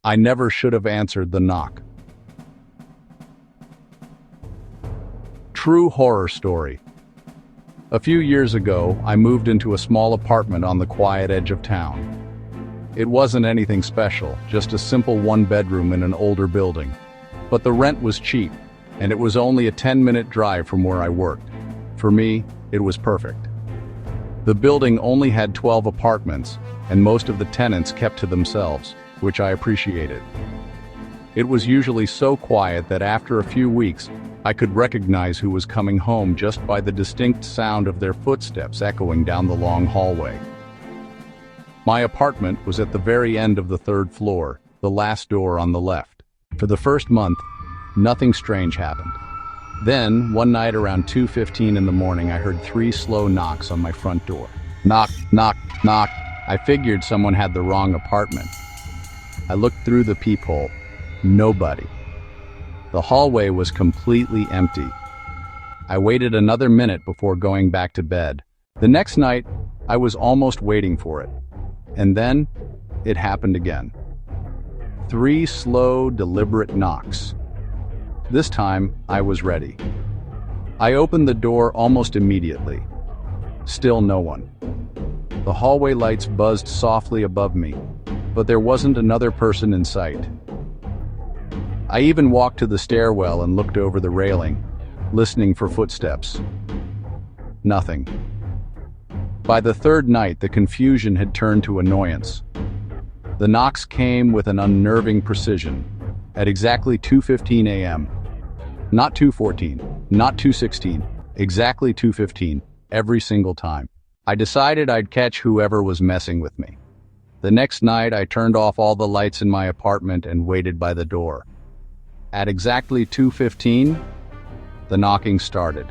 I never should have answered the knock. True horror story. A few years ago, I moved into a small apartment on the quiet edge of town. It wasn't anything special, just a simple one-bedroom in an older building. But the rent was cheap, and it was only a 10-minute drive from where I worked. For me, it was perfect. The building only had 12 apartments, and most of the tenants kept to themselves, which I appreciated. It was usually so quiet that after a few weeks, I could recognize who was coming home just by the distinct sound of their footsteps echoing down the long hallway. My apartment was at the very end of the third floor, the last door on the left. For the first month, nothing strange happened. Then, one night around 2:15 in the morning, I heard 3 slow knocks on my front door. Knock, knock, knock. I figured someone had the wrong apartment. I looked through the peephole. Nobody. The hallway was completely empty. I waited another minute before going back to bed. The next night, I was almost waiting for it. And then, it happened again. 3 slow, deliberate knocks. This time, I was ready. I opened the door almost immediately. Still no one. The hallway lights buzzed softly above me, but there wasn't another person in sight. I even walked to the stairwell and looked over the railing, listening for footsteps. Nothing. By the third night, the confusion had turned to annoyance. The knocks came with an unnerving precision, at exactly 2:15 a.m. Not 2:14, not 2:16, exactly 2:15, every single time. I decided I'd catch whoever was messing with me. The next night, I turned off all the lights in my apartment and waited by the door. At exactly 2:15, the knocking started.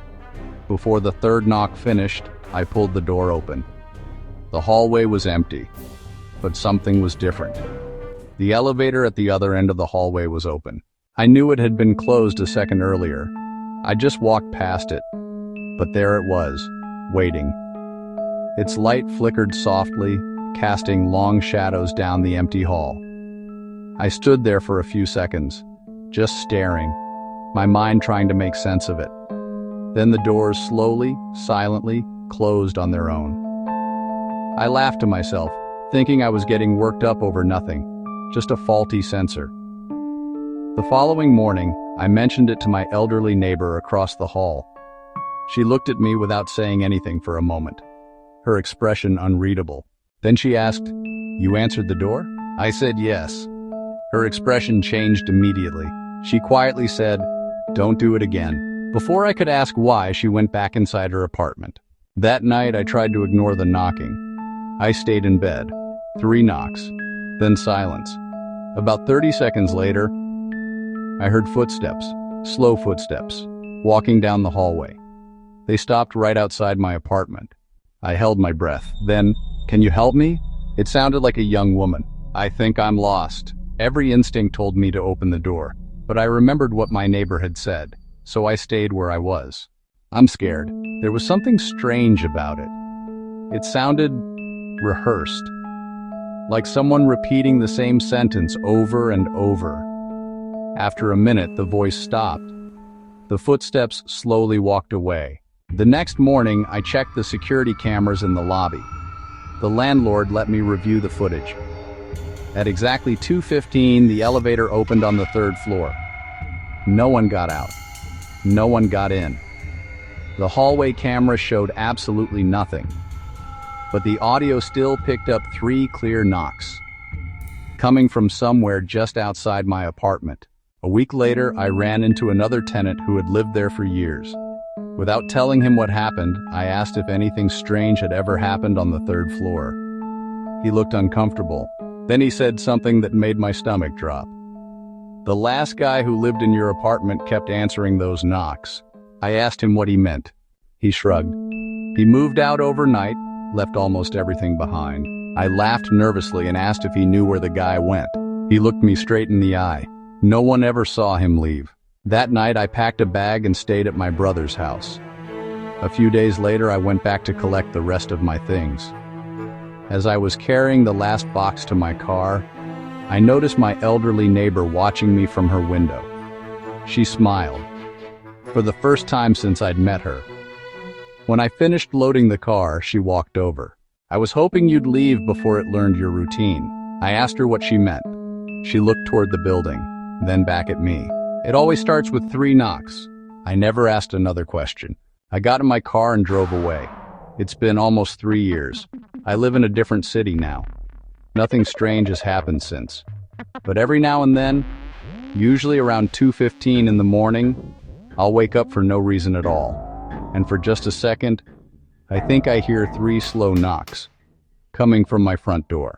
Before the third knock finished, I pulled the door open. The hallway was empty, but something was different. The elevator at the other end of the hallway was open. I knew it had been closed a second earlier. I just walked past it, but there it was, waiting. Its light flickered softly, casting long shadows down the empty hall. I stood there for a few seconds, just staring, my mind trying to make sense of it. Then the doors slowly, silently closed on their own. I laughed to myself, thinking I was getting worked up over nothing, just a faulty sensor. The following morning, I mentioned it to my elderly neighbor across the hall. She looked at me without saying anything for a moment, her expression unreadable. Then she asked, "You answered the door?" I said yes. Her expression changed immediately. She quietly said, "Don't do it again." Before I could ask why, she went back inside her apartment. That night, I tried to ignore the knocking. I stayed in bed. 3 knocks, then silence. About 30 seconds later, I heard footsteps, slow footsteps, walking down the hallway. They stopped right outside my apartment. I held my breath. Then, "Can you help me?" It sounded like a young woman. "I think I'm lost." Every instinct told me to open the door, but I remembered what my neighbor had said, so I stayed where I was. I'm scared. There was something strange about it. It sounded rehearsed, like someone repeating the same sentence over and over. After a minute, the voice stopped. The footsteps slowly walked away. The next morning, I checked the security cameras in the lobby. The landlord let me review the footage. At exactly 2:15, the elevator opened on the 3rd floor. No one got out. No one got in. The hallway camera showed absolutely nothing. But the audio still picked up 3 clear knocks, coming from somewhere just outside my apartment. A week later, I ran into another tenant who had lived there for years. Without telling him what happened, I asked if anything strange had ever happened on the 3rd floor. He looked uncomfortable. Then he said something that made my stomach drop. "The last guy who lived in your apartment kept answering those knocks." I asked him what he meant. He shrugged. He moved out overnight, left almost everything behind. I laughed nervously and asked if he knew where the guy went. He looked me straight in the eye. No one ever saw him leave. That night, I packed a bag and stayed at my brother's house. A few days later, I went back to collect the rest of my things. As I was carrying the last box to my car, I noticed my elderly neighbor watching me from her window. She smiled, for the first time since I'd met her. When I finished loading the car, she walked over. "I was hoping you'd leave before it learned your routine." I asked her what she meant. She looked toward the building, then back at me. "It always starts with 3 knocks." I never asked another question. I got in my car and drove away. It's been almost 3 years. I live in a different city now. Nothing strange has happened since. But every now and then, usually around 2:15 in the morning, I'll wake up for no reason at all. And for just a second, I think I hear 3 slow knocks coming from my front door.